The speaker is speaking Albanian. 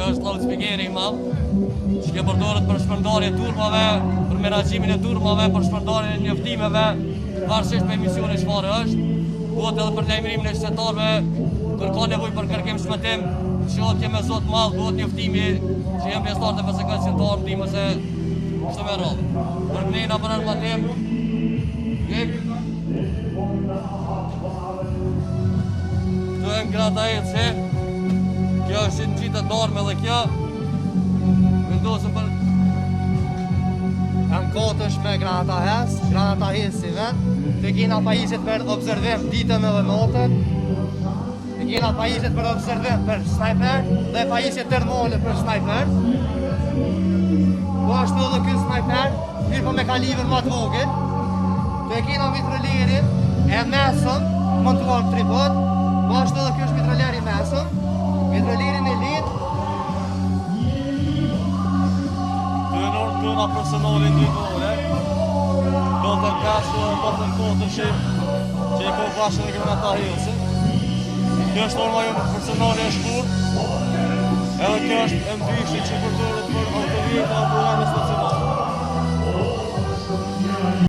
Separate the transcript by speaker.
Speaker 1: Kjo është loudspeakeri i madh, që përdoret për shpërndarje turmave, për menaxhimin e turmave, për shpërndarjen e njoftimeve, varësisht për emisioni çfarë është. Bëhet edhe për lajmërimin e qytetarëve, kur ka nevojë për kërkim shpëtim, shoqje me zot mall, bëhet njoftimi që janë pjesëtarë të PSK-s qytetar, ndihmë se kështu me radhë. Për kënena për armatim, këtu e grada e që kjo është në qitë të dorme dhe kjo vendosën për
Speaker 2: Jam kotësh me granata hesive, të kena pajisjet për observim ditën edhe notën, të kena pajisjet për observim për sniper dhe pajisjet termale për sniper. Po ashtu edhe ky sniper, mirë po me kalibër më të vogël, të kena mitraljerin e mesëm, montuar në tripod, po ashtu edhe ky është mitraljer i mesëm, mitraljerin e litë.
Speaker 1: Tuna personale individuale, do të kasë do të kotëshim që e ko bashkën e granata hilëse. Kjo është norma jonë personale e shkur, edhe kjo është e mbishtë që përdorët për autovjetë,